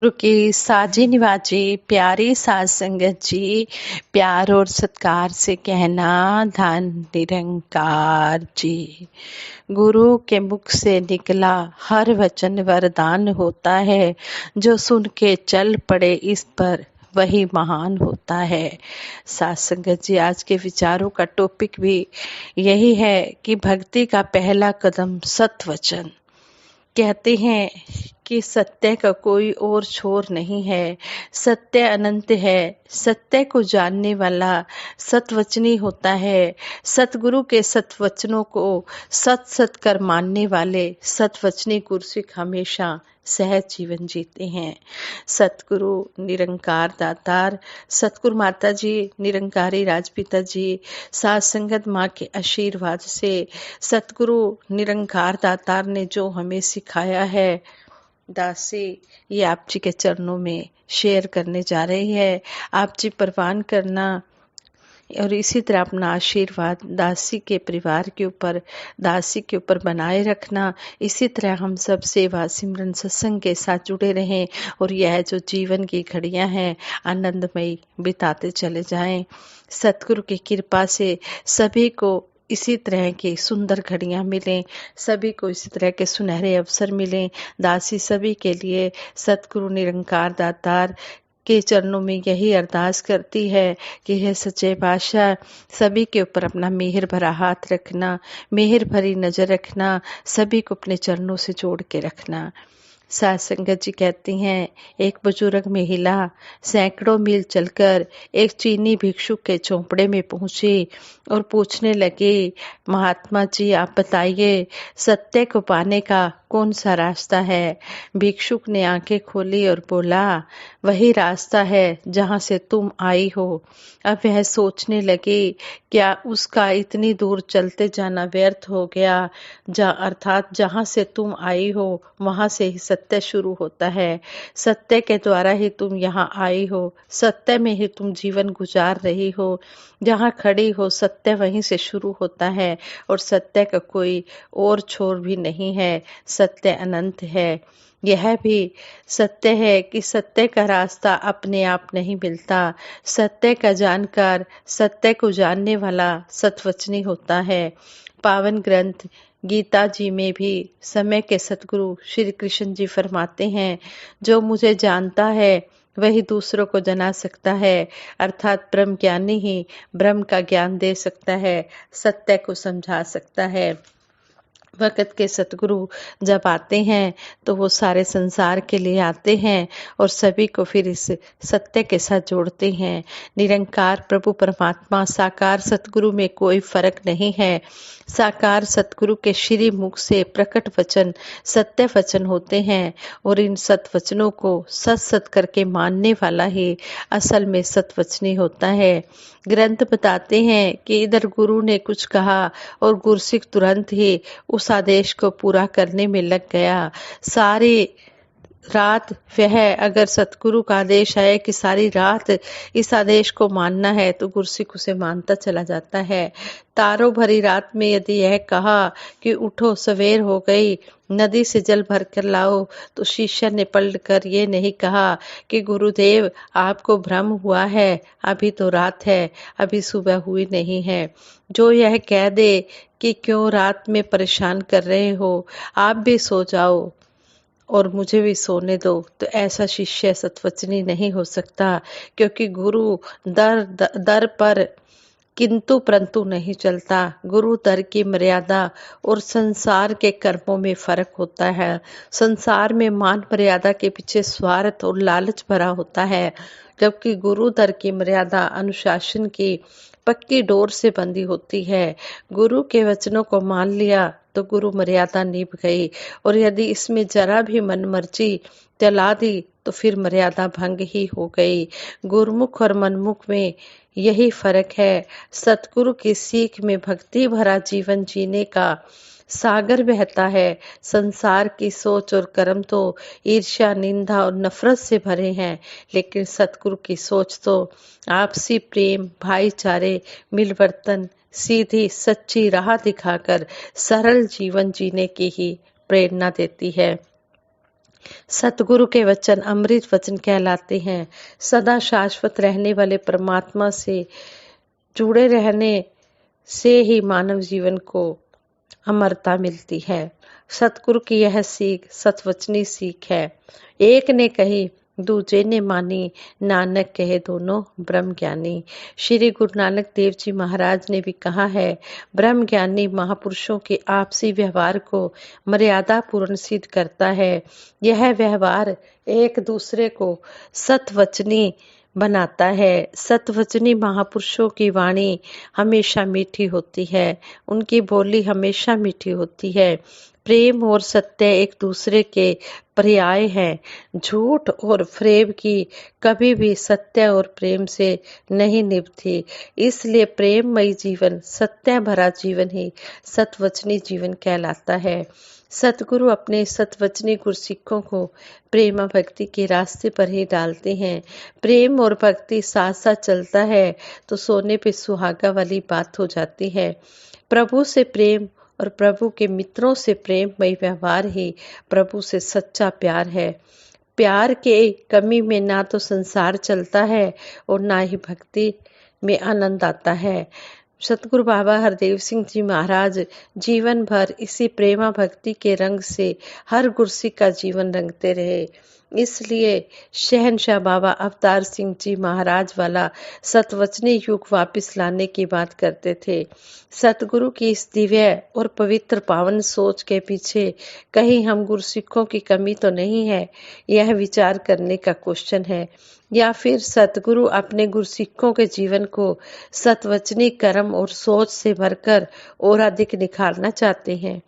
गुरु की साजी निवाजी प्यारी साज संगत जी, प्यार और सत्कार से कहना धन निरंकार जी। गुरु के मुख से निकला हर वचन वरदान होता है, जो सुन के चल पड़े इस पर वही महान होता है। साज संगत जी, आज के विचारों का टॉपिक भी यही है कि भक्ति का पहला कदम सत वचन। कहते हैं कि सत्य का कोई और छोर नहीं है, सत्य अनंत है। सत्य को जानने वाला सतवचनी होता है। सतगुरु के सतवचनों को सत सत कर मानने वाले सतवचनी गुरसिक हमेशा सहज जीवन जीते हैं। सतगुरु निरंकार दातार, सतगुरु माता जी निरंकारी राजपिता जी, साथ संगत माँ के आशीर्वाद से सतगुरु निरंकार दातार ने जो हमें सिखाया है, दासी ये आप जी के चरणों में शेयर करने जा रही है। आप जी परवान करना और इसी तरह अपना आशीर्वाद दासी के परिवार के ऊपर, दासी के ऊपर बनाए रखना। इसी तरह हम सब सेवा सिमरन सत्संग के साथ जुड़े रहें और यह जो जीवन की घड़ियां हैं आनंदमयी बिताते चले जाएं। सतगुरु की कृपा से सभी को इसी तरह की सुंदर घड़ियां मिलें, सभी को इसी तरह के सुनहरे अवसर मिलें। दासी सभी के लिए सतगुरु निरंकार दातार के चरणों में यही अरदास करती है कि हे सच्चे पातशाह, सभी के ऊपर अपना मेहर भरा हाथ रखना, मेहर भरी नजर रखना, सभी को अपने चरणों से जोड़ के रखना। साथ संगत जी कहती हैं, एक बुजुर्ग महिला सैकड़ों मील चलकर एक चीनी भिक्षुक के झोंपड़े में पहुंची और पूछने लगी, महात्मा जी आप बताइए, सत्य को पाने का कौन सा रास्ता है? भिक्षुक ने आंखें खोली और बोला, वही रास्ता है जहां से तुम आई हो। अब वह सोचने लगी, क्या उसका इतनी दूर चलते जाना व्यर्थ हो गया? अर्थात जहां से तुम आई हो वहां से ही सत्य शुरू होता है, सत्य के द्वारा ही तुम यहाँ आई हो, सत्य में ही तुम जीवन गुजार रही हो। जहाँ खड़ी हो सत्य वहीं से शुरू होता है और सत्य का कोई और छोर भी नहीं है, सत्य अनंत है। यह भी सत्य है कि सत्य का रास्ता अपने आप नहीं मिलता, सत्य का जानकार सत्य को जानने वाला सतवचनी होता है। पावन ग्रंथ गीता जी में भी समय के सतगुरु श्री कृष्ण जी फरमाते हैं, जो मुझे जानता है वही दूसरों को जना सकता है, अर्थात ब्रह्म ज्ञानी ही ब्रह्म का ज्ञान दे सकता है, सत्य को समझा सकता है। वक़्त के सतगुरु जब आते हैं तो वो सारे संसार के लिए आते हैं और सभी को फिर इस सत्य के साथ जोड़ते हैं। निरंकार प्रभु परमात्मा साकार सतगुरु में कोई फर्क नहीं है। साकार सतगुरु के श्री मुख से प्रकट वचन सत्य वचन होते हैं और इन सत वचनों को सत सत करके मानने वाला ही असल में सतवचनी होता है। ग्रंथ बताते हैं कि इधर गुरु ने कुछ कहा और गुरसिक तुरंत ही उस आदेश को पूरा करने में लग गया। सारी रात वह अगर सतगुरु का आदेश आए कि सारी रात इस आदेश को मानना है तो गुरसिक उसे मानता चला जाता है। तारों भरी रात में यदि यह कहा कि उठो सवेर हो गई, नदी से जल भर कर लाओ, तो शिष्य ने पलट कर ये नहीं कहा कि गुरुदेव आपको भ्रम हुआ है, अभी तो रात है, अभी सुबह हुई नहीं है। जो यह कह दे कि क्यों रात में परेशान कर रहे हो, आप भी सो जाओ और मुझे भी सोने दो, तो ऐसा शिष्य सतवचनी नहीं हो सकता, क्योंकि गुरु दर पर किंतु परंतु नहीं चलता। गुरु दर की मर्यादा और संसार के कर्मों में फर्क होता है। संसार में मान मर्यादा के पीछे स्वार्थ और लालच भरा होता है, जबकि गुरु दर की मर्यादा अनुशासन की पक्की डोर से बंधी होती है। गुरु के वचनों को मान लिया तो गुरु मर्यादा निभ गई, और यदि इसमें जरा भी मनमर्जी चला दी तो फिर मर्यादा भंग ही हो गई। गुरुमुख और मनमुख में यही फर्क है। सतगुरु की सीख में भक्ति भरा जीवन जीने का सागर बहता है। संसार की सोच और कर्म तो ईर्ष्या निंदा और नफरत से भरे हैं, लेकिन सतगुरु की सोच तो आपसी प्रेम भाईचारे मिलवर्तन सीधी सच्ची राह दिखाकर सरल जीवन जीने की ही प्रेरणा देती है। सतगुरु के वचन अमृत वचन कहलाते हैं। सदा शाश्वत रहने वाले परमात्मा से जुड़े रहने से ही मानव जीवन को अमरता मिलती है। सतगुरु की यह सीख सतवचनी सीख है। एक ने कही दूजे ने मानी, नानक कहे दोनों ब्रह्म ज्ञानी। श्री गुरु नानक देव जी महाराज ने भी कहा है, ब्रह्म ज्ञानी महापुरुषों के आपसी व्यवहार को मर्यादा पूर्ण सिद्ध करता है। यह व्यवहार एक दूसरे को सतवचनी बनाता है। सतवचनी महापुरुषों की वाणी हमेशा मीठी होती है, उनकी बोली हमेशा मीठी होती है। प्रेम और सत्य एक दूसरे के पर्याय हैं। झूठ और फ्रेब की कभी भी सत्य और प्रेम से नहीं निभती। इसलिए प्रेममयी जीवन, सत्य भरा जीवन ही सतवचनी जीवन कहलाता है। सतगुरु अपने सतवचनी गुरसिखों को प्रेम भक्ति के रास्ते पर ही डालते हैं। प्रेम और भक्ति साथ साथ चलता है तो सोने पे सुहागा वाली बात हो जाती है। प्रभु से प्रेम और प्रभु के मित्रों से प्रेममय व्यवहार ही प्रभु से सच्चा प्यार है। प्यार के कमी में ना तो संसार चलता है और ना ही भक्ति में आनंद आता है। सतगुरु बाबा हरदेव सिंह जी महाराज जीवन भर इसी प्रेमा भक्ति के रंग से हर गुरसिख का जीवन रंगते रहे। इसलिए शहनशाह बाबा अवतार सिंह जी महाराज वाला सतवचनी युग वापस लाने की बात करते थे। सतगुरु की इस दिव्य और पवित्र पावन सोच के पीछे कहीं हम गुरसिखों की कमी तो नहीं है, यह विचार करने का क्वेश्चन है। या फिर सतगुरु अपने गुरसिखों के जीवन को सतवचनी कर्म और सोच से भरकर और अधिक निखारना चाहते हैं।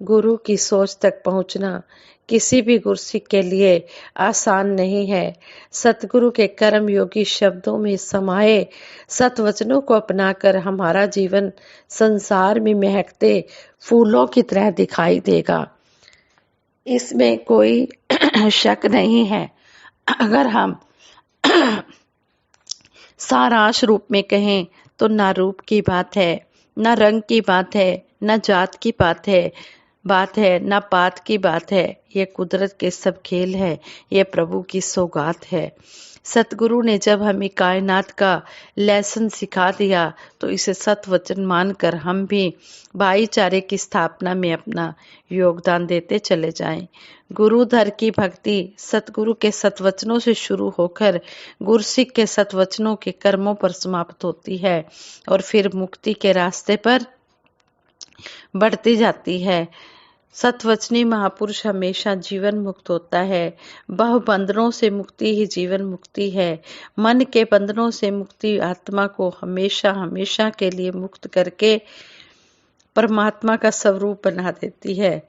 गुरु की सोच तक पहुंचना किसी भी गुरसिख के लिए आसान नहीं है। सतगुरु के कर्म योगी शब्दों में समाये सतवचनों को अपनाकर हमारा जीवन संसार में महकते फूलों की तरह दिखाई देगा, इसमें कोई शक नहीं है। अगर हम सारांश रूप में कहें तो ना रूप की बात है, ना रंग की बात है, ना जात की बात है, ना पात की बात है। ये कुदरत के सब खेल है, ये प्रभु की सौगात है। सतगुरु ने जब हमें कायनात का लेसन सिखा दिया तो इसे सतवचन मानकर हम भी भाईचारे की स्थापना में अपना योगदान देते चले जाएं। गुरुधर की भक्ति सतगुरु के सतवचनों से शुरू होकर गुरसिख के सतवचनों के कर्मों पर समाप्त होती है और फिर मुक्ति के रास्ते पर बढ़ती जाती है। सतवचनी महापुरुष हमेशा जीवन मुक्त होता है। बहु बंधनों से मुक्ति ही जीवन मुक्ति है। मन के बंधनों से मुक्ति आत्मा को हमेशा हमेशा के लिए मुक्त करके परमात्मा का स्वरूप बना देती है।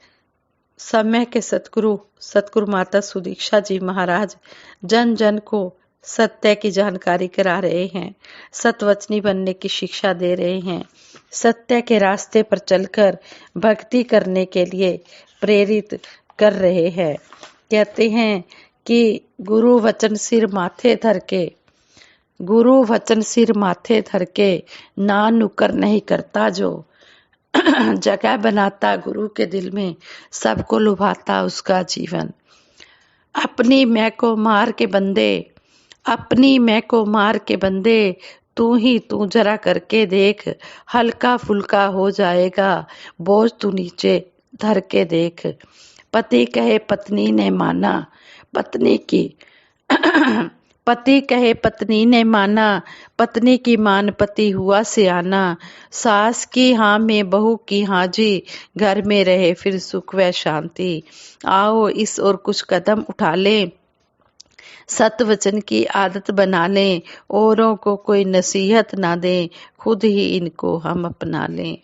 समय के सतगुरु माता सुदीक्षा जी महाराज जन जन को सत्य की जानकारी करा रहे हैं, सतवचनी बनने की शिक्षा दे रहे हैं, सत्य के रास्ते पर चलकर भक्ति करने के लिए प्रेरित कर रहे हैं। कहते हैं कि गुरु वचन सिर माथे धर के ना नुकर नहीं करता जो, जगह बनाता गुरु के दिल में सबको लुभाता उसका जीवन। अपनी मैं को मार के बंदे तू जरा करके देख, हल्का फुल्का हो जाएगा बोझ तू नीचे धर के देख। पति कहे पत्नी ने माना पत्नी की मान पति हुआ सियाना। सास की हाँ में बहू की हाँ जी, घर में रहे फिर सुख व शांति। आओ इस और कुछ कदम उठा लें, सतवचन की आदत बना लें, औरों को कोई नसीहत ना दें, खुद ही इनको हम अपना लें।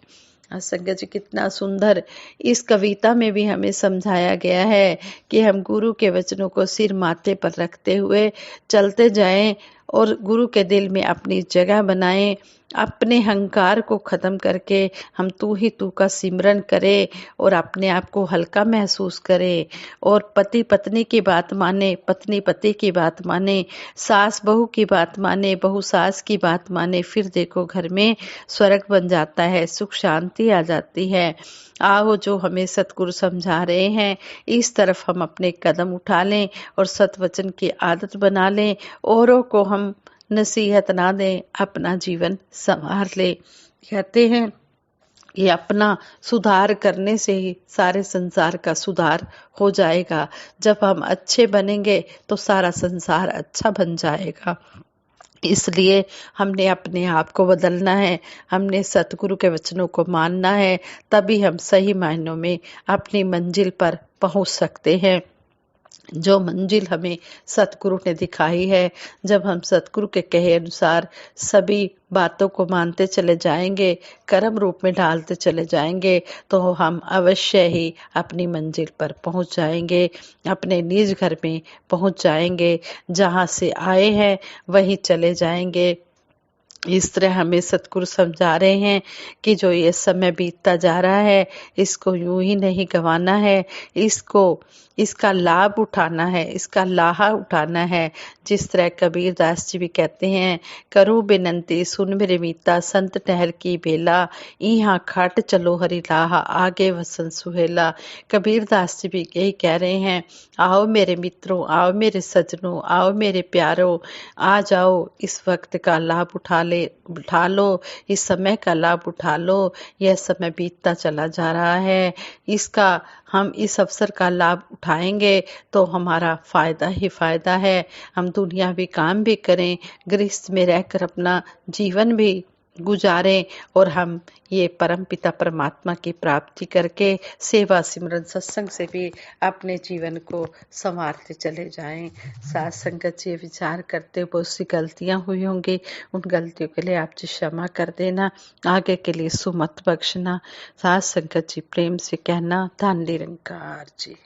संगत जी, कितना सुंदर इस कविता में भी हमें समझाया गया है कि हम गुरु के वचनों को सिर माथे पर रखते हुए चलते जाएं और गुरु के दिल में अपनी जगह बनाएं। अपने अहंकार को खत्म करके हम तू ही तू का सिमरन करें और अपने आप को हल्का महसूस करें। और पति पत्नी की बात माने, पत्नी पति की बात माने, सास बहू की बात माने, बहू सास की बात माने, फिर देखो घर में स्वर्ग बन जाता है, सुख शांति आ जाती है। आओ जो हमें सतगुरु समझा रहे हैं इस तरफ हम अपने कदम उठा लें और सतवचन की आदत बना लें। औरों को हम नसीहत ना दें, अपना जीवन संवार ले। कहते हैं कि अपना सुधार करने से ही सारे संसार का सुधार हो जाएगा। जब हम अच्छे बनेंगे तो सारा संसार अच्छा बन जाएगा। इसलिए हमने अपने आप को बदलना है, हमने सतगुरु के वचनों को मानना है, तभी हम सही मायनों में अपनी मंजिल पर पहुंच सकते हैं। जो मंजिल हमें सतगुरु ने दिखाई है, जब हम सतगुरु के कहे अनुसार सभी बातों को मानते चले जाएंगे, कर्म रूप में ढालते चले जाएंगे, तो हम अवश्य ही अपनी मंजिल पर पहुंच जाएंगे, अपने निज घर में पहुंच जाएंगे। जहां से आए हैं वहीं चले जाएंगे। इस तरह हमें सतगुरु समझा रहे हैं कि जो ये समय बीतता जा रहा है इसको यूं ही नहीं गंवाना है, इसका लाभ उठाना है, इसका लाहा उठाना है। जिस तरह कबीर दास जी भी कहते हैं, करूं बिनंती सुन मेरे मीता, संत टहर की बेला, इहाँ खाट चलो हरि लाहा, आगे वसन सुहेला। कबीर दास जी भी यही कह रहे हैं, आओ मेरे मित्रों, आओ मेरे सजनों, आओ मेरे प्यारों, आ जाओ, इस वक्त का लाभ उठा लो, इस समय का लाभ उठा लो। यह समय बीतता चला जा रहा है, हम इस अवसर का लाभ उठाएंगे तो हमारा फायदा ही फायदा है। हम दुनियावी काम भी करें, गृहस्थ में रहकर अपना जीवन भी गुजारें और हम ये परम पिता परमात्मा की प्राप्ति करके सेवा सिमरन सत्संग से भी अपने जीवन को संवारते चले जाएं। साथ संगत जी विचार करते बहुत सी गलतियां हुई होंगी, उन गलतियों के लिए आप जी क्षमा कर देना, आगे के लिए सुमत बख्शना। साथ संगत जी प्रेम से कहना, धन निरंकार जी।